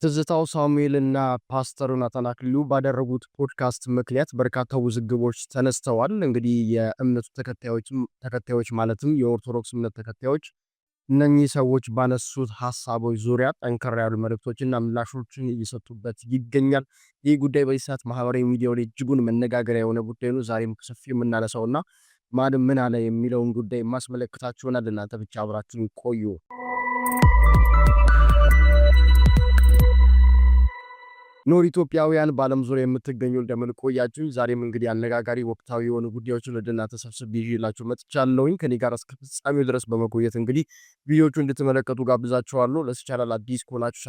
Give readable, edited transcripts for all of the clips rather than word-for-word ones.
ትዝታው ሳሙኤልና ፓስተር ዮናታን አክሊሉ ባደረጉት ፖድካስት ምክንያት በርካታ ውዝግቦች ተነስተዋል። እንግዲህ የእምነቱ ተከታዮች ማለትም የኦርቶዶክስ እምነት ተከታዮች እነኚህ ሰዎች ባነሱት ሀሳቦች ዙሪያ ጠንከር ያሉ መልእክቶችና ምላሾችን እየሰጡበት ይገኛል። ይህ ጉዳይ በዚህ ሰዓት ማህበራዊ ሚዲያው ላይ እጅጉን መነጋገሪያ የሆነ ጉዳይ ነው። ዛሬም ከሰፊው የምናነሳውና ማንም ምን አለ የሚለውን ጉዳይ ማስመለከታችሁናል። እናንተ ብቻ አብራችሁን ቆዩ። ኖር ኢትዮጵያውያን በዓለም ዙሪያ የምትገኙ እንደምን ቆያችሁ? ዛሬም እንግዲህ አነጋጋሪ ወቅታዊ የሆኑ ጉዳዮችን ወደ እናንተ ሰብስቤ ይዤላችሁ መጥቻለሁኝ። ከኔ ጋር እስከ ፍጻሜው ድረስ በመቆየት እንግዲህ ቪዲዮቹ እንድትመለከቱ ጋብዛችኋለሁ። ለዚህ ቻናል አዲስ ከሆናችሁ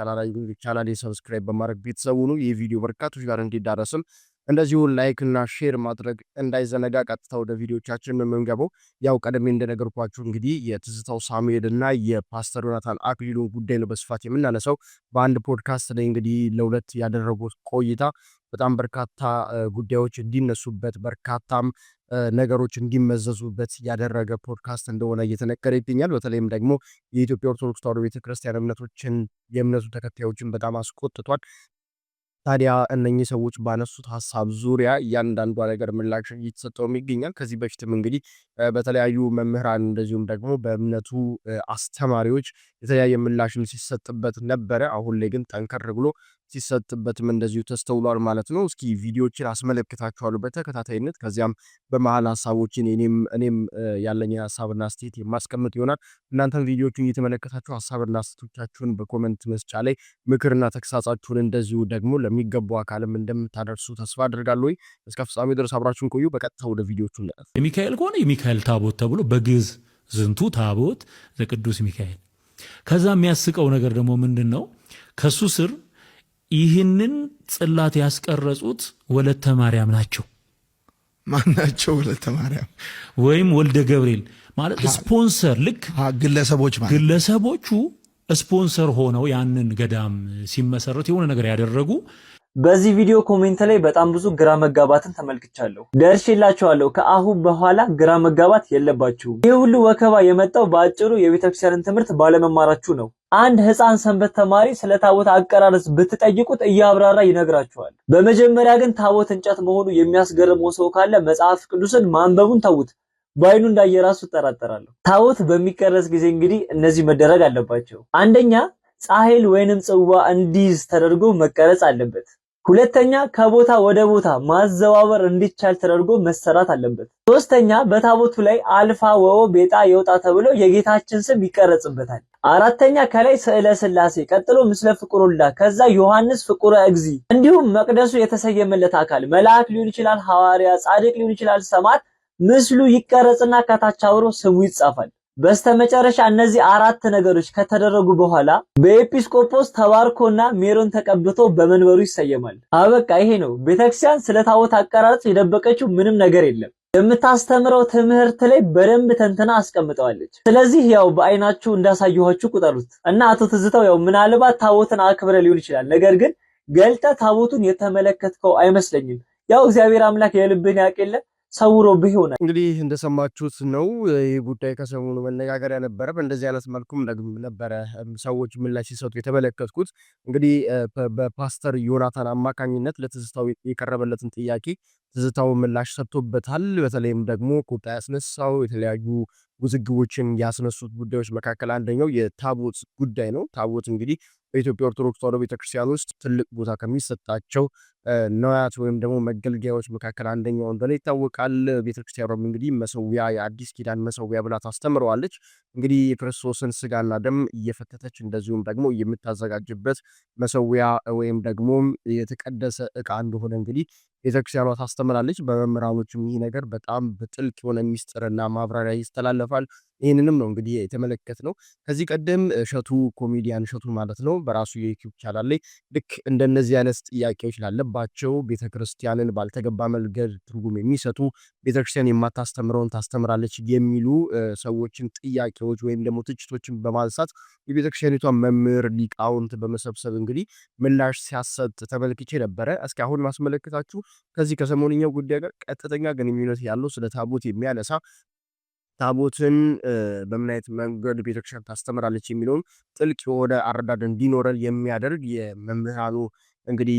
ቻናሌ ሰብስክራይብ በማድረግ ቤተሰቡ ሁኑ። ይህ ቪዲዮ በርካቶች ጋር እንዲዳረስም እንደዚሁ ላይክ እና ሼር ማድረግ እንዳይዘነጋ። ቀጥታ ወደ ቪዲዮቻችን የምንገባው ያው ቀደም እንደነገርኳችሁ እንግዲህ የትዝታው ሳሙኤል እና የፓስተር ዮናታን አክሊሉን ጉዳይ ነው በስፋት የምናነሳው። በአንድ ፖድካስት ላይ እንግዲህ ለሁለት ያደረጉት ቆይታ በጣም በርካታ ጉዳዮች እንዲነሱበት በርካታም ነገሮች እንዲመዘዙበት ያደረገ ፖድካስት እንደሆነ እየተነገረ ይገኛል። በተለይም ደግሞ የኢትዮጵያ ኦርቶዶክስ ተዋሕዶ ቤተክርስቲያን የእምነቱ ተከታዮችን በጣም አስቆጥቷል። ታዲያ እነኚህ ሰዎች ባነሱት ሀሳብ ዙሪያ እያንዳንዷ ነገር ምላሽ እየተሰጠውም ይገኛል። ከዚህ በፊትም እንግዲህ በተለያዩ መምህራን እንደዚሁም ደግሞ በእምነቱ አስተማሪዎች የተለያየ ምላሽም ሲሰጥበት ነበረ። አሁን ላይ ግን ጠንከር ብሎ ሲሰጥበትም እንደዚሁ ተስተውሏል ማለት ነው። እስኪ ቪዲዮችን አስመለክታችኋለሁ በተከታታይነት። ከዚያም በመሀል ሀሳቦችን እኔም ያለኝ ሀሳብና አስተያየት የማስቀምጥ ይሆናል። እናንተም ቪዲዮችን እየተመለከታችሁ ሀሳብና አስተያየቶቻችሁን በኮመንት መስጫ ላይ ምክርና ተግሳጻችሁን እንደዚሁ ደግሞ ለሚገባው አካልም እንደምታደርሱ ተስፋ አድርጋለሁ። እስከ ፍጻሜ ድረስ አብራችሁን ቆዩ። በቀጥታ ወደ ቪዲዮቹ እንለፍ። የሚካኤል ከሆነ የሚካኤል ታቦት ተብሎ በግዕዝ ዝንቱ ታቦት ዘቅዱስ ሚካኤል። ከዛ የሚያስቀው ነገር ደግሞ ምንድን ነው? ከሱ ስር ይህንን ጽላት ያስቀረጹት ወለተ ማርያም ናቸው። ማናቸው? ወለተ ማርያም ወይም ወልደ ገብርኤል ማለት ስፖንሰር፣ ልክ ግለሰቦቹ ስፖንሰር ሆነው ያንን ገዳም ሲመሰረት የሆነ ነገር ያደረጉ። በዚህ ቪዲዮ ኮሜንት ላይ በጣም ብዙ ግራ መጋባትን ተመልክቻለሁ። ደርሼላችኋለሁ። ከአሁን በኋላ ግራ መጋባት የለባችሁም። ይህ ሁሉ ወከባ የመጣው በአጭሩ የቤተክርስቲያንን ትምህርት ባለመማራችሁ ነው። አንድ ሕፃን ሰንበት ተማሪ ስለ ታቦት አቀራረጽ ብትጠይቁት እያብራራ ይነግራችኋል። በመጀመሪያ ግን ታቦት እንጨት መሆኑ የሚያስገርመው ሰው ካለ መጽሐፍ ቅዱስን ማንበቡን ተዉት። ባይኑ እንዳየራሱ እጠራጠራለሁ። ታቦት በሚቀረጽ ጊዜ እንግዲህ እነዚህ መደረግ አለባቸው። አንደኛ ጻሕል ወይንም ጽዋ እንዲይዝ ተደርጎ መቀረጽ አለበት። ሁለተኛ ከቦታ ወደ ቦታ ማዘዋወር እንዲቻል ተደርጎ መሰራት አለበት። ሶስተኛ በታቦቱ ላይ አልፋ ወኦ ቤጣ ይወጣ ተብሎ የጌታችን ስም ይቀረጽበታል። አራተኛ ከላይ ስዕለ ሥላሴ፣ ቀጥሎ ምስለ ፍቁሩላ፣ ከዛ ዮሐንስ ፍቁረ እግዚ፣ እንዲሁም መቅደሱ የተሰየመለት አካል መልአክ ሊሆን ይችላል፣ ሐዋርያ፣ ጻድቅ ሊሆን ይችላል፣ ሰማዕት ምስሉ ይቀረጽና ከታች አብሮ ስሙ ይጻፋል። በስተመጨረሻ እነዚህ አራት ነገሮች ከተደረጉ በኋላ በኤጲስቆጶስ ተባርኮና ሜሮን ተቀብቶ በመንበሩ ይሰየማል። አበቃ፣ ይሄ ነው። ቤተክርስቲያን ስለ ታቦት አቀራረጽ የደበቀችው ምንም ነገር የለም። የምታስተምረው ትምህርት ላይ በደንብ ተንተና አስቀምጠዋለች። ስለዚህ ያው በአይናችሁ እንዳሳየኋችሁ ቁጠሩት። እና አቶ ትዝታው ያው ምናልባት ታቦትን አክብረ ሊሆን ይችላል፣ ነገር ግን ገልጠ ታቦቱን የተመለከትከው አይመስለኝም። ያው እግዚአብሔር አምላክ የልብን ያውቃል፣ ሰውሮብህ ይሆናል። እንግዲህ እንደሰማችሁት ነው። ይህ ጉዳይ ከሰሞኑ መነጋገሪያ ነበረ። በእንደዚህ አይነት መልኩም ነበረ ሰዎች ምላሽ ሲሰጡ የተመለከትኩት። እንግዲህ በፓስተር ዮናታን አማካኝነት ለትዝታው የቀረበለትን ጥያቄ ትዝታው ምላሽ ሰጥቶበታል። በተለይም ደግሞ ቁጣ ያስነሳው የተለያዩ ውዝግቦችን ያስነሱት ጉዳዮች መካከል አንደኛው የታቦት ጉዳይ ነው። ታቦት እንግዲህ በኢትዮጵያ ኦርቶዶክስ ተዋሕዶ ቤተክርስቲያን ውስጥ ትልቅ ቦታ ከሚሰጣቸው ነዋያት ወይም ደግሞ መገልገያዎች መካከል አንደኛው እንደሆነ ይታወቃል። ቤተክርስቲያኗም እንግዲህ መሰዊያ፣ የአዲስ ኪዳን መሰዊያ ብላ ታስተምረዋለች። እንግዲህ የክርስቶስን ስጋና ደም እየፈተተች እንደዚሁም ደግሞ የምታዘጋጅበት መሰዊያ ወይም ደግሞ የተቀደሰ ዕቃ እንደሆነ እንግዲህ ቤተክርስቲያኗ ታስተምራለች። በመምህራኖችም ይህ ነገር በጣም በጥልቅ የሆነ ሚስጥርና ማብራሪያ ይስተላለፋል። ይህንንም ነው እንግዲህ የተመለከትነው። ከዚህ ቀደም ኮሜዲያን እሸቱ ማለት ነው በራሱ የዩቲዩብ ቻናል ላይ ልክ እንደነዚህ አይነት ጥያቄዎች ላለባቸው ቤተክርስቲያንን ባልተገባ መንገድ ትርጉም የሚሰጡ ቤተክርስቲያን የማታስተምረውን ታስተምራለች የሚሉ ሰዎችን ጥያቄዎች ወይም ደግሞ ትችቶችን በማንሳት የቤተክርስቲያኒቷ መምህር ሊቃውንት በመሰብሰብ እንግዲህ ምላሽ ሲያሰጥ ተመልክቼ ነበረ። እስኪ አሁን ማስመለከታችሁ ከዚህ ከሰሞንኛው ጉዳይ ጋር ቀጥተኛ ግንኙነት ያለው ስለ ታቦት የሚያነሳ ታቦትን በምን አይነት መንገድ ቤተክርስቲያን ታስተምራለች የሚለውን ጥልቅ የሆነ አረዳድ እንዲኖረን የሚያደርግ የመምህራኑ እንግዲህ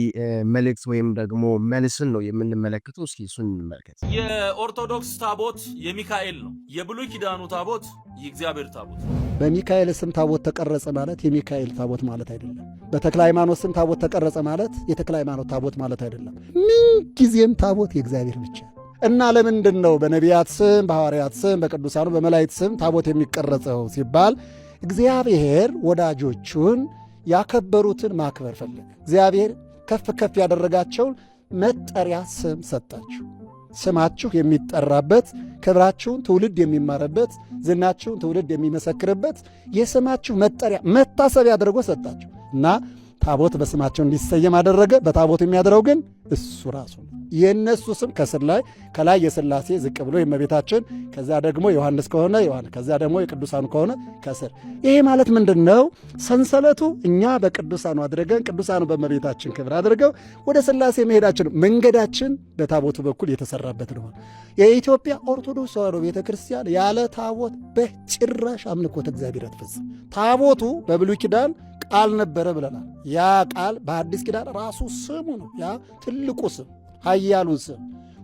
መልእክት ወይም ደግሞ መልስን ነው የምንመለከተው። እስኪ እሱን እንመልከት። የኦርቶዶክስ ታቦት የሚካኤል ነው። የብሉይ ኪዳኑ ታቦት የእግዚአብሔር ታቦት። በሚካኤል ስም ታቦት ተቀረጸ ማለት የሚካኤል ታቦት ማለት አይደለም። በተክለ ሃይማኖት ስም ታቦት ተቀረጸ ማለት የተክለ ሃይማኖት ታቦት ማለት አይደለም። ምንጊዜም ታቦት የእግዚአብሔር ብቻ እና ለምንድን ነው በነቢያት ስም፣ በሐዋርያት ስም፣ በቅዱሳኑ በመላእክት ስም ታቦት የሚቀረጸው ሲባል እግዚአብሔር ወዳጆቹን ያከበሩትን ማክበር ፈለገ። እግዚአብሔር ከፍ ከፍ ያደረጋቸውን መጠሪያ ስም ሰጣችሁ። ስማችሁ የሚጠራበት፣ ክብራችሁን ትውልድ የሚማርበት፣ ዝናችሁን ትውልድ የሚመሰክርበት የስማችሁ መጠሪያ መታሰቢያ አድርጎ ሰጣችሁ እና ታቦት በስማቸው እንዲሰየም አደረገ። በታቦት የሚያድረው ግን እሱ ራሱ ነው። የእነሱ ስም ከስር ላይ ከላይ የሥላሴ ዝቅ ብሎ የእመቤታችን ከዛ ደግሞ ዮሐንስ ከሆነ ዮሐንስ ከዛ ደግሞ የቅዱሳኑ ከሆነ ከስር። ይሄ ማለት ምንድን ነው? ሰንሰለቱ እኛ በቅዱሳኑ አድርገን ቅዱሳኑ በእመቤታችን ክብር አድርገው ወደ ሥላሴ መሄዳችን መንገዳችን በታቦቱ በኩል የተሰራበት ነው። የኢትዮጵያ ኦርቶዶክስ ተዋሕዶ ቤተ ክርስቲያን ያለ ታቦት በጭራሽ አምልኮተ እግዚአብሔር አትፈጽም። ታቦቱ በብሉይ ኪዳን ቃል ነበረ ብለናል። ያ ቃል በአዲስ ኪዳን ራሱ ስሙ ነው። ያ ትልቁ ስም፣ ኃያሉ ስም፣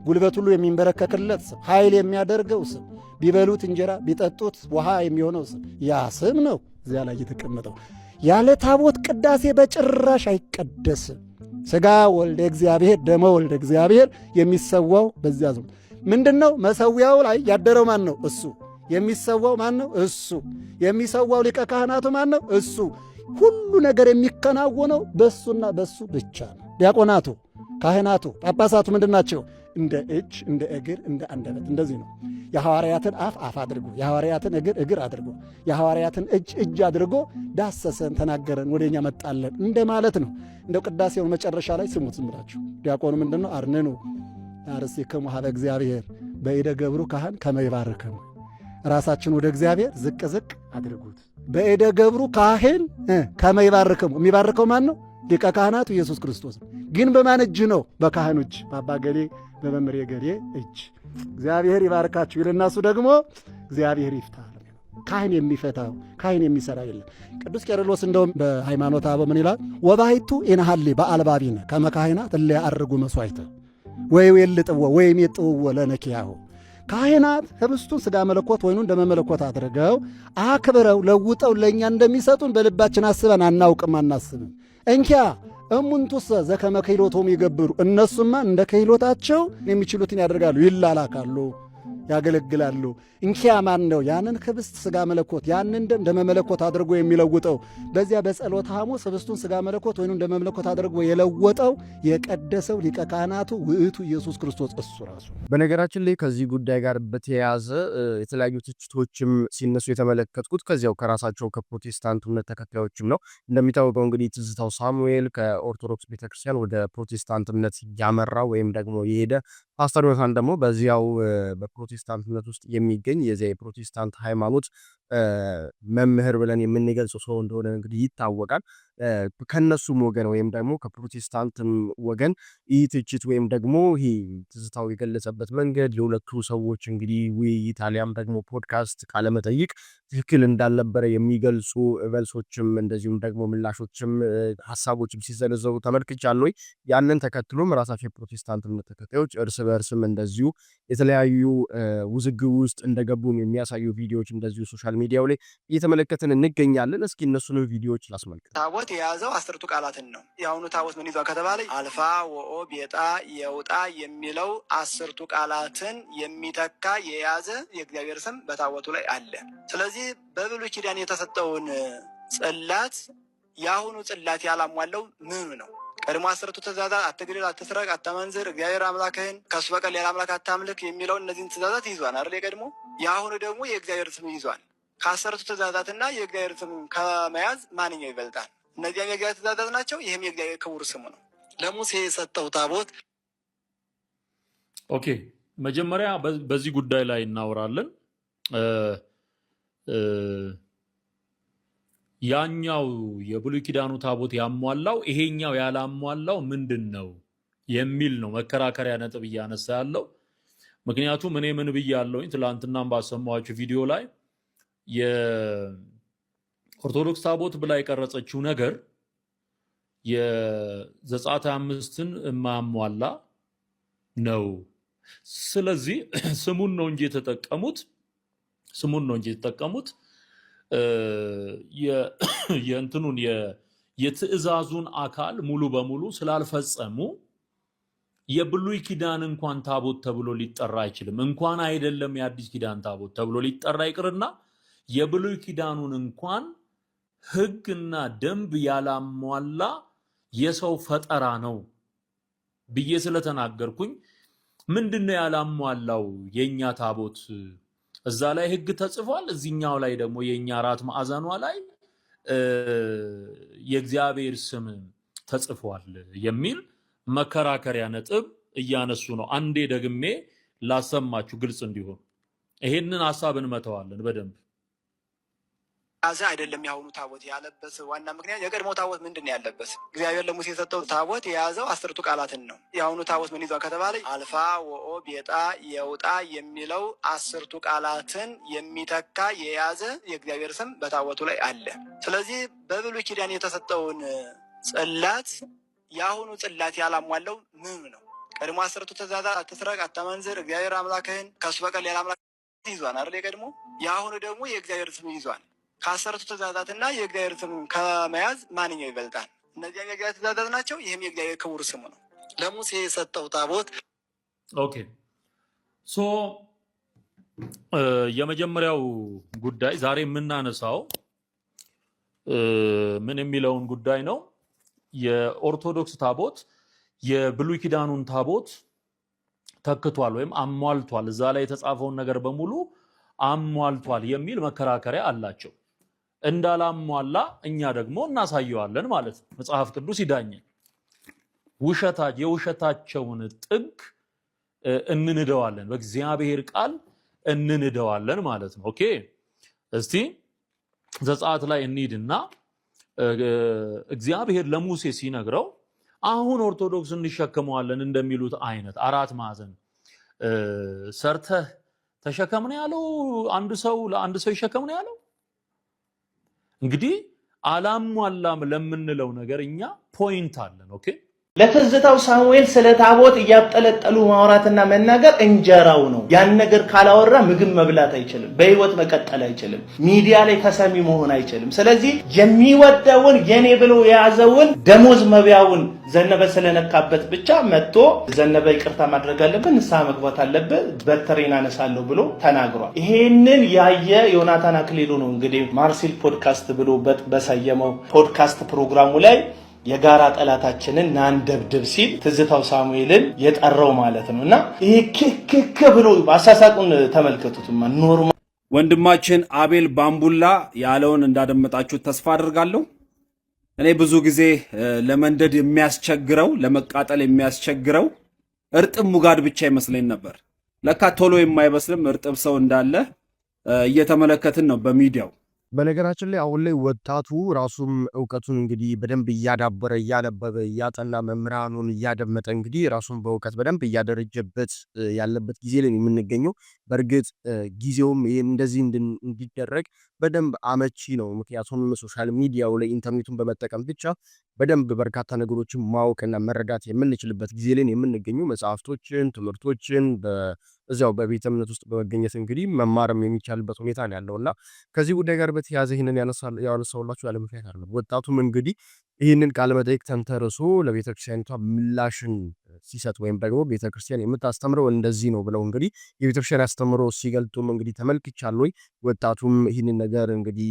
ጉልበት ሁሉ የሚንበረከክለት ስም፣ ኃይል የሚያደርገው ስም፣ ቢበሉት እንጀራ ቢጠጡት ውሃ የሚሆነው ስም፣ ያ ስም ነው እዚያ ላይ የተቀመጠው። ያለ ታቦት ቅዳሴ በጭራሽ አይቀደስም። ሥጋ ወልደ እግዚአብሔር ደመ ወልደ እግዚአብሔር የሚሰዋው በዚያ ዝም ምንድን ነው? መሰዊያው ላይ ያደረው ማን ነው? እሱ። የሚሰዋው ማን ነው? እሱ። የሚሰዋው ሊቀ ካህናቱ ማን ነው? እሱ። ሁሉ ነገር የሚከናወነው በእሱና በእሱ ብቻ ነው። ዲያቆናቱ፣ ካህናቱ፣ ጳጳሳቱ ምንድን ናቸው? እንደ እጅ፣ እንደ እግር፣ እንደ አንደበት እንደዚህ ነው። የሐዋርያትን አፍ አፍ አድርጎ፣ የሐዋርያትን እግር እግር አድርጎ፣ የሐዋርያትን እጅ እጅ አድርጎ ዳሰሰን፣ ተናገረን፣ ወደኛ መጣለን እንደ ማለት ነው። እንደው ቅዳሴውን መጨረሻ ላይ ስሙት ዝም ብላችሁ። ዲያቆኑ ምንድን ነው? አርንኑ አርሴክሙ ሀበ እግዚአብሔር በእደ ገብሩ ካህን ከመ ይባርከሙ። ራሳችን ወደ እግዚአብሔር ዝቅ ዝቅ አድርጉት። በእደ ገብሩ ካህን ከመ ይባርከሙ። የሚባርከው ማን ነው? ሊቀ ካህናቱ ኢየሱስ ክርስቶስ። ግን በማን እጅ ነው? በካህኑ እጅ፣ በአባ ገሌ በመምሬ ገሌ እጅ። እግዚአብሔር ይባርካችሁ ይልና እሱ ደግሞ እግዚአብሔር ይፍታ። ካህን የሚፈታው ካህን የሚሰራ የለም። ቅዱስ ቄርሎስ እንደውም በሃይማኖተ አበው ምን ይላል? ወባሕቱ ኢንሐሊ በአልባቢነ ከመ ካህናት እለ ያዐርጉ መሥዋዕተ ወይዌልጥዎ ወይም የጥውዎ ለነኪያሁ። ካህናት ህብስቱን ሥጋ መለኮት ወይኑን ደመ መለኮት አድርገው አክብረው ለውጠው ለእኛ እንደሚሰጡን በልባችን አስበን አናውቅም፣ አናስብም። እንኪያ እሙንቱሰ ዘከመ ክህሎቶሙ ይገብሩ። እነሱማ እንደ ክህሎታቸው የሚችሉትን ያደርጋሉ፣ ይላላካሉ፣ ያገለግላሉ። እንኪያ ማን ነው ያንን ህብስት ሥጋ መለኮት ያንን ደም ደመ መለኮት አድርጎ የሚለውጠው? በዚያ በጸሎተ ሐሙስ ህብስቱን ሥጋ መለኮት ወይኑን ደመ መለኮት አድርጎ የለወጠው የቀደሰው ሊቀ ካህናቱ ውእቱ ኢየሱስ ክርስቶስ እሱ ራሱ። በነገራችን ላይ ከዚህ ጉዳይ ጋር በተያያዘ የተለያዩ ትችቶችም ሲነሱ የተመለከትኩት ከዚያው ከራሳቸው ከፕሮቴስታንት እምነት ተከታዮችም ነው። እንደሚታወቀው እንግዲህ ትዝታው ሳሙኤል ከኦርቶዶክስ ቤተክርስቲያን ወደ ፕሮቴስታንት እምነት ያመራ ወይም ደግሞ የሄደ ፓስተር ዮሐን ደግሞ በዚያው በፕሮቴስታንት እምነት ውስጥ የሚገኝ የዚያ የፕሮቴስታንት ሃይማኖት መምህር ብለን የምንገልጸው ሰው እንደሆነ እንግዲህ ይታወቃል። ከነሱም ወገን ወይም ደግሞ ከፕሮቴስታንትም ወገን ይህ ትችት ወይም ደግሞ ይህ ትዝታው የገለጸበት መንገድ የሁለቱ ሰዎች እንግዲህ ውይይት አሊያም ደግሞ ፖድካስት ቃለመጠይቅ ትክክል እንዳልነበረ የሚገልጹ መልሶችም እንደዚሁም ደግሞ ምላሾችም ሀሳቦችም ሲዘነዘሩ ተመልክቻለሁ። ያንን ተከትሎም ራሳቸው የፕሮቴስታንት እምነት ተከታዮች እርስ በእርስም እንደዚሁ የተለያዩ ውዝግብ ውስጥ እንደገቡ የሚያሳዩ ቪዲዮዎች እንደዚሁ ሶሻል ሚዲያው ላይ እየተመለከትን እንገኛለን። እስኪ እነሱን ቪዲዮዎች ላስመልክት። ታቦት የያዘው 10ቱ ቃላትን ነው። የአሁኑ ታቦት ምን ይዟል ከተባለ አልፋ ወኦ ቤጣ የውጣ የሚለው 10ቱ ቃላትን የሚተካ የያዘ የእግዚአብሔር ስም በታቦቱ ላይ አለ። ስለዚህ በብሉይ ኪዳን የተሰጠውን ጽላት የአሁኑ ጽላት ያላሟለው ምኑ ነው? ቀድሞ 10ቱ ትእዛዛት አትግደል፣ አትስረቅ፣ አታመንዝር፣ እግዚአብሔር አምላክህን ከሱ በቀር ሌላ አምላክ አታምልክ የሚለውን እነዚህን ትእዛዛት ይዟል አይደል? የቀድሞ የአሁኑ ደግሞ የእግዚአብሔር ስም ይዟል። ከ10ቱ ትእዛዛትና የእግዚአብሔር ስም ከመያዝ ማንኛው ይበልጣል? እነዚያም የእግዚአብሔር ትእዛዛት ናቸው። ይህም የእግዚአብሔር ክቡር ስሙ ነው። ለሙሴ የሰጠው ታቦት። ኦኬ፣ መጀመሪያ በዚህ ጉዳይ ላይ እናወራለን። ያኛው የብሉይ ኪዳኑ ታቦት ያሟላው ይሄኛው ያላሟላው ምንድን ነው የሚል ነው መከራከሪያ ነጥብ እያነሳ ያለው። ምክንያቱም እኔ ምን ብያለሁኝ ትላንትናም ባሰማኋችሁ ቪዲዮ ላይ የኦርቶዶክስ ታቦት ብላ የቀረጸችው ነገር የዘጸአት 5ን የማያሟላ ነው። ስለዚህ ስሙን ነው እንጂ የተጠቀሙት የእንትኑን የትእዛዙን አካል ሙሉ በሙሉ ስላልፈጸሙ የብሉይ ኪዳን እንኳን ታቦት ተብሎ ሊጠራ አይችልም። እንኳን አይደለም የአዲስ ኪዳን ታቦት ተብሎ ሊጠራ ይቅርና የብሉይ ኪዳኑን እንኳን ሕግና ደንብ ያላሟላ የሰው ፈጠራ ነው ብዬ ስለተናገርኩኝ ምንድነው ያላሟላው? የኛ ታቦት እዛ ላይ ሕግ ተጽፏል፣ እዚህኛው ላይ ደግሞ የኛ አራት ማዕዘኗ ላይ የእግዚአብሔር ስም ተጽፏል የሚል መከራከሪያ ነጥብ እያነሱ ነው። አንዴ ደግሜ ላሰማችሁ ግልጽ እንዲሆን ይሄንን ሐሳብ እንመተዋለን በደንብ ያዘ አይደለም ያሁኑ ታቦት ያለበት ዋና ምክንያት የቀድሞ ታቦት ምንድነው ያለበት? እግዚአብሔር ለሙሴ የሰጠው ታቦት የያዘው 10ቱ ቃላትን ነው። የአሁኑ ታቦት ምን ይዟል ከተባለ አልፋ ወኦ ቤጣ የውጣ የሚለው 10ቱ ቃላትን የሚተካ የያዘ የእግዚአብሔር ስም በታቦቱ ላይ አለ። ስለዚህ በብሉይ ኪዳን የተሰጠውን ጽላት የአሁኑ ጽላት ያላሟለው ምን ነው? ቀድሞ 10ቱ ትእዛዛት አትስረቅ፣ አታመንዝር፣ እግዚአብሔር አምላክህን ከሱ በቀር ሌላ አምላክ ይዟል አይደል? የቀድሞ የአሁኑ ደግሞ የእግዚአብሔር ስም ይዟል። ከ10ቱ ትእዛዛትና የእግዚአብሔር ስም ከመያዝ ማንኛው ይበልጣል? እነዚያ የእግዚአብሔር ትእዛዛት ናቸው። ይህም የእግዚአብሔር ክቡር ስሙ ነው። ለሙሴ የሰጠው ታቦት ኦኬ ሶ የመጀመሪያው ጉዳይ ዛሬ የምናነሳው ምን የሚለውን ጉዳይ ነው። የኦርቶዶክስ ታቦት የብሉይ ኪዳኑን ታቦት ተክቷል ወይም አሟልቷል፣ እዛ ላይ የተጻፈውን ነገር በሙሉ አሟልቷል የሚል መከራከሪያ አላቸው። እንዳላሟላ እኛ ደግሞ እናሳየዋለን ማለት ነው። መጽሐፍ ቅዱስ ይዳኘን። የውሸታቸውን ጥግ እንንደዋለን፣ በእግዚአብሔር ቃል እንንደዋለን ማለት ነው። ኦኬ እስቲ ዘጸአት ላይ እንሂድና እግዚአብሔር ለሙሴ ሲነግረው አሁን ኦርቶዶክስ እንሸከመዋለን እንደሚሉት አይነት አራት ማዕዘን ሰርተህ ተሸከም ነው ያለው። አንድ ሰው ለአንድ ሰው ይሸከም ነው ያለው። እንግዲህ አላሟላም ለምንለው ነገር እኛ ፖይንት አለን። ኦኬ ለትዝታው ሳሙኤል ስለ ታቦት እያጠለጠሉ ማውራትና መናገር እንጀራው ነው። ያን ነገር ካላወራ ምግብ መብላት አይችልም፣ በህይወት መቀጠል አይችልም፣ ሚዲያ ላይ ተሰሚ መሆን አይችልም። ስለዚህ የሚወደውን የኔ ብሎ የያዘውን ደሞዝ መብያውን ዘነበ ስለነካበት ብቻ መጥቶ ዘነበ ይቅርታ ማድረግ አለብን፣ ንስሐ መግባት አለብን፣ በትሬን አነሳለሁ ብሎ ተናግሯል። ይሄንን ያየ ዮናታን አክሊሉ ነው እንግዲህ ማርሲል ፖድካስት ብሎ በሰየመው ፖድካስት ፕሮግራሙ ላይ የጋራ ጠላታችንን ናንደብድብ ሲል ትዝታው ሳሙኤልን የጠራው ማለት ነውና ይሄ ክክክ ብሎ አሳሳቁን ተመልከቱትማ። ኖርማል ወንድማችን አቤል ባምቡላ ያለውን እንዳደመጣችሁ ተስፋ አድርጋለሁ። እኔ ብዙ ጊዜ ለመንደድ የሚያስቸግረው ለመቃጠል የሚያስቸግረው እርጥብ ሙጋድ ብቻ ይመስለኝ ነበር። ለካ ቶሎ የማይበስልም እርጥብ ሰው እንዳለ እየተመለከትን ነው በሚዲያው። በነገራችን ላይ አሁን ላይ ወጣቱ ራሱም እውቀቱን እንግዲህ በደንብ እያዳበረ እያነበበ እያጠና መምህራኑን እያደመጠ እንግዲህ ራሱን በእውቀት በደንብ እያደረጀበት ያለበት ጊዜ ላይ የምንገኘው። በእርግጥ ጊዜውም ይህም እንደዚህ እንዲደረግ በደንብ አመቺ ነው። ምክንያቱም ሶሻል ሚዲያው ላይ ኢንተርኔቱን በመጠቀም ብቻ በደንብ በርካታ ነገሮችን ማወቅና መረዳት የምንችልበት ጊዜ ላይ የምንገኙ መጽሐፍቶችን፣ ትምህርቶችን እዚያው በቤተ እምነት ውስጥ በመገኘት እንግዲህ መማርም የሚቻልበት ሁኔታ ነው ያለውና ከዚህ ጉዳይ ጋር በተያያዘ ይህንን ያነሳውላችሁ ያለ ምክንያት አይደለም። ወጣቱም እንግዲህ ይህንን ቃለ መጠይቅ ተንተርሶ ለቤተክርስቲያኒቷ ምላሽን ሲሰጥ ወይም ደግሞ ቤተክርስቲያን የምታስተምረው እንደዚህ ነው ብለው እንግዲህ የቤተክርስቲያን አስተምሮ ሲገልጡም እንግዲህ ተመልክቻለሁ። ወጣቱም ይህንን ነገር እንግዲህ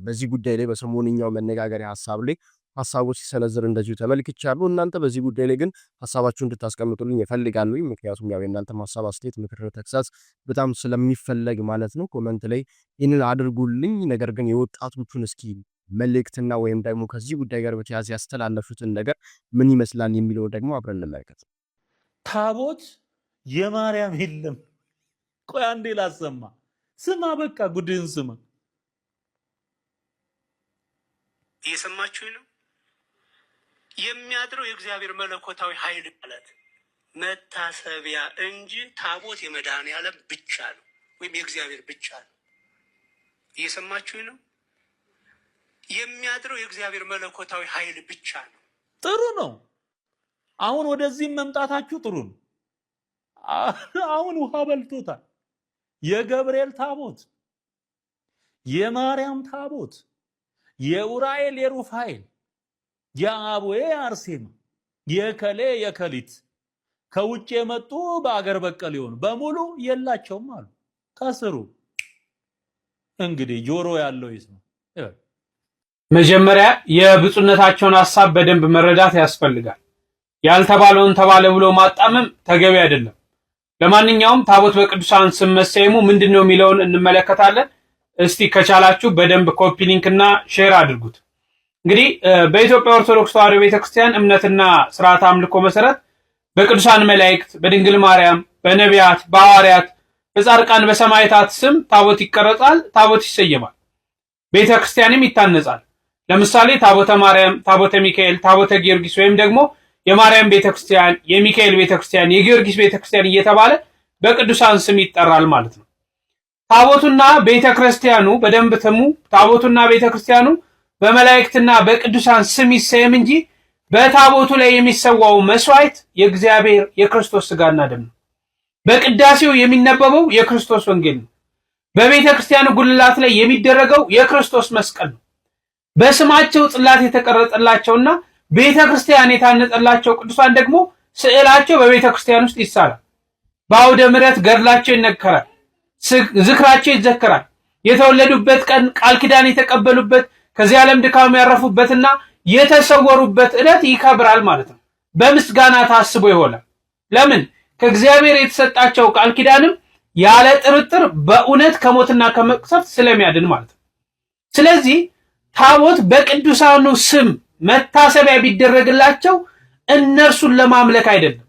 በዚህ ጉዳይ ላይ በሰሞንኛው መነጋገሪያ ሀሳብ ላይ ሀሳቦች ሲሰነዝር እንደዚሁ ተመልክቻለሁ። እናንተ በዚህ ጉዳይ ላይ ግን ሀሳባችሁን እንድታስቀምጡልኝ ይፈልጋሉ። ምክንያቱም ያው የእናንተም ሀሳብ አስተያየት፣ ምክር፣ ተግሳጽ በጣም ስለሚፈለግ ማለት ነው። ኮመንት ላይ ይህንን አድርጉልኝ። ነገር ግን የወጣቶቹን እስኪ መልእክትና ወይም ደግሞ ከዚህ ጉዳይ ጋር በተያያዘ ያስተላለፉትን ነገር ምን ይመስላል የሚለው ደግሞ አብረን እንመልከት። ታቦት የማርያም የለም። ቆይ አንዴ ላሰማ። ስማ፣ በቃ ጉድህን ስማ። እየሰማችሁኝ ነው? የሚያድረው የእግዚአብሔር መለኮታዊ ኃይል ማለት መታሰቢያ እንጂ ታቦት የመድኃኔዓለም ብቻ ነው ወይም የእግዚአብሔር ብቻ ነው። እየሰማችሁ ነው? የሚያድረው የእግዚአብሔር መለኮታዊ ኃይል ብቻ ነው። ጥሩ ነው። አሁን ወደዚህ መምጣታችሁ ጥሩ ነው። አሁን ውሃ በልቶታል። የገብርኤል ታቦት፣ የማርያም ታቦት፣ የኡራኤል የሩፋኤል፣ የአቡዬ አርሴማ፣ የከሌ የከሊት ከውጭ የመጡ በአገር በቀል ይሆኑ በሙሉ የላቸውም አሉ። ከስሩ እንግዲህ ጆሮ ያለው ይስማ። መጀመሪያ የብፁዕነታቸውን ሐሳብ በደንብ መረዳት ያስፈልጋል። ያልተባለውን ተባለ ብሎ ማጣመም ተገቢ አይደለም። ለማንኛውም ታቦት በቅዱሳን ስም መሰየሙ ምንድነው የሚለውን እንመለከታለን። እስቲ ከቻላችሁ በደንብ ኮፒ ሊንክና ሼር አድርጉት። እንግዲህ በኢትዮጵያ ኦርቶዶክስ ተዋሕዶ ቤተክርስቲያን እምነትና ስርዓት አምልኮ መሰረት በቅዱሳን መላእክት፣ በድንግል ማርያም፣ በነቢያት፣ በሐዋርያት፣ በጻድቃን፣ በሰማዕታት ስም ታቦት ይቀረጻል፣ ታቦት ይሰየማል፣ ቤተክርስቲያንም ይታነጻል። ለምሳሌ ታቦተ ማርያም፣ ታቦተ ሚካኤል፣ ታቦተ ጊዮርጊስ ወይም ደግሞ የማርያም ቤተክርስቲያን፣ የሚካኤል ቤተክርስቲያን፣ የጊዮርጊስ ቤተክርስቲያን እየተባለ በቅዱሳን ስም ይጠራል ማለት ነው። ታቦቱና ቤተክርስቲያኑ በደንብ ተሙ። ታቦቱና ቤተክርስቲያኑ በመላእክትና በቅዱሳን ስም ይሰየም እንጂ በታቦቱ ላይ የሚሰዋው መስዋዕት የእግዚአብሔር የክርስቶስ ሥጋና ደም ነው። በቅዳሴው የሚነበበው የክርስቶስ ወንጌል ነው። በቤተክርስቲያኑ ጉልላት ላይ የሚደረገው የክርስቶስ መስቀል ነው። በስማቸው ጽላት የተቀረጸላቸውና ቤተክርስቲያን የታነጸላቸው ቅዱሳን ደግሞ ስዕላቸው በቤተክርስቲያን ውስጥ ይሳላል። በአውደ ምሕረት ገድላቸው ይነገራል፣ ዝክራቸው ይዘከራል። የተወለዱበት ቀን፣ ቃል ኪዳን የተቀበሉበት፣ ከዚህ ዓለም ድካም ያረፉበትና የተሰወሩበት ዕለት ይከብራል ማለት ነው። በምስጋና ታስቦ ይሆናል። ለምን? ከእግዚአብሔር የተሰጣቸው ቃል ኪዳንም ያለ ጥርጥር በእውነት ከሞትና ከመቅሰፍት ስለሚያድን ማለት ነው። ስለዚህ ታቦት በቅዱሳኑ ስም መታሰቢያ ቢደረግላቸው እነርሱን ለማምለክ አይደለም፣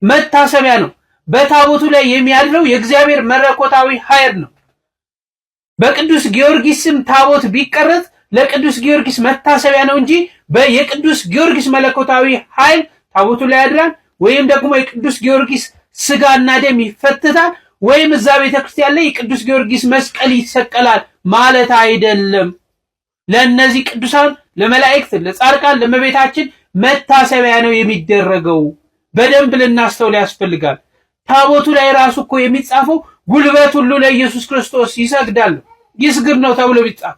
መታሰቢያ ነው። በታቦቱ ላይ የሚያድረው የእግዚአብሔር መለኮታዊ ኃይል ነው። በቅዱስ ጊዮርጊስ ስም ታቦት ቢቀረጽ ለቅዱስ ጊዮርጊስ መታሰቢያ ነው እንጂ የቅዱስ ጊዮርጊስ መለኮታዊ ኃይል ታቦቱ ላይ ያድራል ወይም ደግሞ የቅዱስ ጊዮርጊስ ስጋና ደም ይፈትታል ወይም እዛ ቤተክርስቲያን ላይ የቅዱስ ጊዮርጊስ መስቀል ይሰቀላል ማለት አይደለም። ለነዚህ ቅዱሳን፣ ለመላእክት፣ ለጻድቃን፣ ለእመቤታችን መታሰቢያ ነው የሚደረገው። በደንብ ልናስተውል ያስፈልጋል። ታቦቱ ላይ ራሱ እኮ የሚጻፈው ጉልበት ሁሉ ለኢየሱስ ክርስቶስ ይሰግዳል ይስግድ ነው ተብሎ ቢጻፍ፣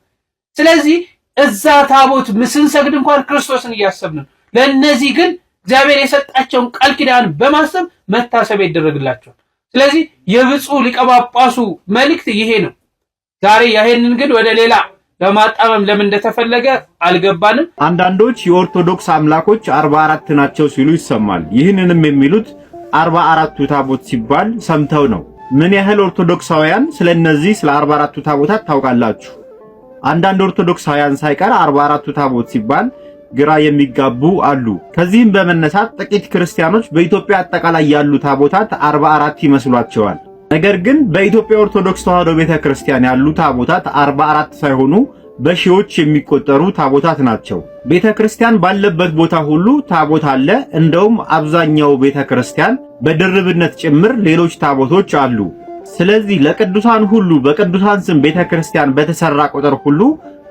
ስለዚህ እዛ ታቦት ስንሰግድ እንኳን ክርስቶስን እያሰብን ነው። ለነዚህ ግን እግዚአብሔር የሰጣቸውን ቃል ኪዳን በማሰብ መታሰቢያ ይደረግላቸዋል። ስለዚህ የብፁዕ ሊቀ ጳጳሱ መልእክት ይሄ ነው። ዛሬ ይሄንን ግን ወደ ሌላ ለማጣመም ለምን እንደተፈለገ አልገባንም። አንዳንዶች የኦርቶዶክስ አምላኮች 44 ናቸው ሲሉ ይሰማል። ይህንንም የሚሉት 44ቱ ታቦት ሲባል ሰምተው ነው። ምን ያህል ኦርቶዶክሳውያን ስለነዚህ ስለ 44ቱ ታቦታት ታውቃላችሁ? አንዳንድ ኦርቶዶክሳውያን ሳይቀር 44ቱ ታቦት ሲባል ግራ የሚጋቡ አሉ። ከዚህም በመነሳት ጥቂት ክርስቲያኖች በኢትዮጵያ አጠቃላይ ያሉ ታቦታት 44 ይመስሏቸዋል። ነገር ግን በኢትዮጵያ ኦርቶዶክስ ተዋሕዶ ቤተክርስቲያን ያሉ ታቦታት 44 ሳይሆኑ በሺዎች የሚቆጠሩ ታቦታት ናቸው። ቤተክርስቲያን ባለበት ቦታ ሁሉ ታቦት አለ። እንደውም አብዛኛው ቤተክርስቲያን በድርብነት ጭምር ሌሎች ታቦቶች አሉ። ስለዚህ ለቅዱሳን ሁሉ በቅዱሳን ስም ቤተክርስቲያን በተሰራ ቁጥር ሁሉ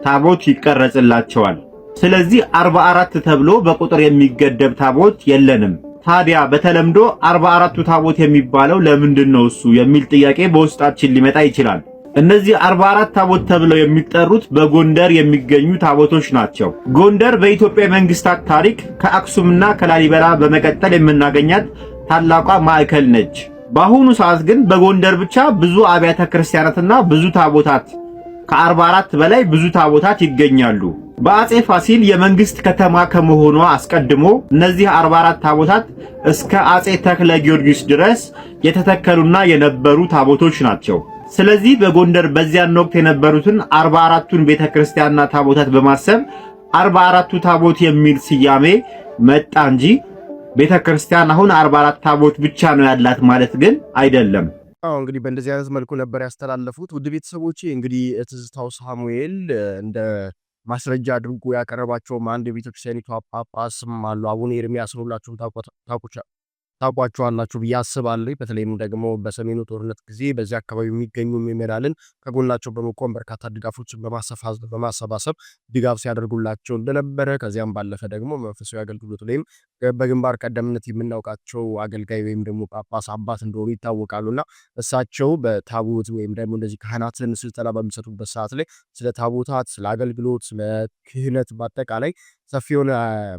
ታቦት ይቀረጽላቸዋል። ስለዚህ 44 ተብሎ በቁጥር የሚገደብ ታቦት የለንም። ታዲያ በተለምዶ 44ቱ ታቦት የሚባለው ለምንድን ነው እሱ የሚል ጥያቄ በውስጣችን ሊመጣ ይችላል። እነዚህ 44 ታቦት ተብለው የሚጠሩት በጎንደር የሚገኙ ታቦቶች ናቸው። ጎንደር በኢትዮጵያ መንግስታት ታሪክ ከአክሱምና ከላሊበላ በመቀጠል የምናገኛት ታላቋ ማዕከል ነች። በአሁኑ ሰዓት ግን በጎንደር ብቻ ብዙ አብያተ ክርስቲያናትና ብዙ ታቦታት ከ44 በላይ ብዙ ታቦታት ይገኛሉ። በአጼ ፋሲል የመንግስት ከተማ ከመሆኗ አስቀድሞ እነዚህ 44 ታቦታት እስከ አጼ ተክለ ጊዮርጊስ ድረስ የተተከሉና የነበሩ ታቦቶች ናቸው። ስለዚህ በጎንደር በዚያን ወቅት የነበሩትን 44ቱን ቤተክርስቲያንና ታቦታት በማሰብ 44ቱ ታቦት የሚል ስያሜ መጣ እንጂ ቤተክርስቲያን አሁን 44 ታቦት ብቻ ነው ያላት ማለት ግን አይደለም። እንግዲህ በእንደዚህ አይነት መልኩ ነበር ያስተላለፉት። ውድ ቤተሰቦቼ እንግዲህ ትዝታው ሳሙኤል እንደ ማስረጃ አድርጎ ያቀረባቸው አንድ የቤተክርስቲያኒቷ ጳጳስም አሉ። አቡነ ኤርሚያስ ሁላችሁም ታውቋቸዋላችሁ ብዬ አስባለሁ። በተለይም ደግሞ በሰሜኑ ጦርነት ጊዜ በዚህ አካባቢ የሚገኙ ምዕመናንን ከጎናቸው በመቆም በርካታ ድጋፎችን በማሰባሰብ ድጋፍ ሲያደርጉላቸው እንደነበረ ከዚያም ባለፈ ደግሞ መንፈሳዊ አገልግሎት ላይም በግንባር ቀደምነት የምናውቃቸው አገልጋይ ወይም ደግሞ ጳጳስ አባት እንደሆኑ ይታወቃሉና እሳቸው በታቦት ወይም ደግሞ እንደዚህ ካህናትን ስልጠና በሚሰጡበት ሰዓት ላይ ስለ ታቦታት፣ ስለ አገልግሎት፣ ስለ ክህነት በአጠቃላይ ሰፊ የሆነ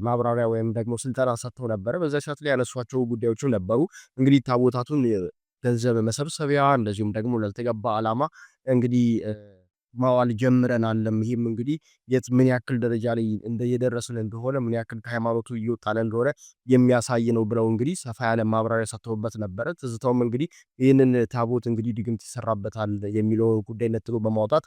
ማብራሪያ ወይም ደግሞ ስልጠና ሰጥተው ነበረ። በዛ ሰዓት ላይ ያነሷቸው ጉዳዮችም ነበሩ። እንግዲህ ታቦታቱን ገንዘብ መሰብሰቢያ እንደዚሁም ደግሞ ላልተገባ ዓላማ እንግዲህ ማዋል ጀምረናልም። ይህም እንግዲህ ምን ያክል ደረጃ ላይ እየደረስን እንደሆነ ምን ያክል ከሃይማኖቱ እየወጣን እንደሆነ የሚያሳይ ነው ብለው እንግዲህ ሰፋ ያለ ማብራሪያ ሰጥተውበት ነበረ። ትዝታውም እንግዲህ ይህንን ታቦት እንግዲህ ድግምት ይሰራበታል የሚለው ጉዳይ ነጥሎ በማውጣት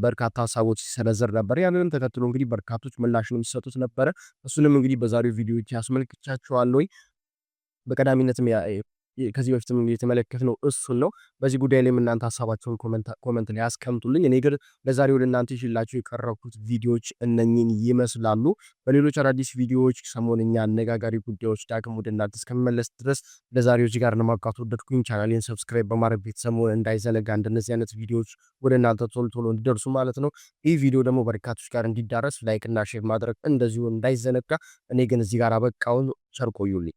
በርካታ ሀሳቦች ሲሰነዘር ነበር። ያንንም ተከትሎ እንግዲህ በርካቶች ምላሽንም ሲሰጡት ነበረ። እሱንም እንግዲህ በዛሬው ቪዲዮዎች ያስመልክቻቸዋለሁ። በቀዳሚነትም ከዚህ በፊትም የተመለከትነው እሱን ነው። በዚህ ጉዳይ ላይ እናንተ ሀሳባችሁን ኮመንት ላይ አስቀምጡልኝ። እኔ ግን ለዛሬው ወደ እናንተ ይዤላችሁ የቀረብኩት ቪዲዮዎች እነኚህን ይመስላሉ። በሌሎች አዳዲስ ቪዲዮዎች ሰሞንኛ አነጋጋሪ ጉዳዮች ዳግም ወደ እናንተ እስከምመለስ ድረስ ለዛሬው እዚህ ጋር ለማብቃት ወደድኩኝ። ቻናሌን ሰብስክራይብ በማድረግ ቤተሰብ እንዳይዘነጋ፣ እንደነዚህ አይነት ቪዲዮዎች ወደ እናንተ ቶሎ እንዲደርሱ ማለት ነው። ይህ ቪዲዮ ደግሞ በርካቶች ጋር እንዲዳረስ ላይክ እና ሼር ማድረግ እንደዚሁ እንዳይዘነጋ። እኔ ግን እዚህ ጋር አበቃውን። ቸር ቆዩልኝ።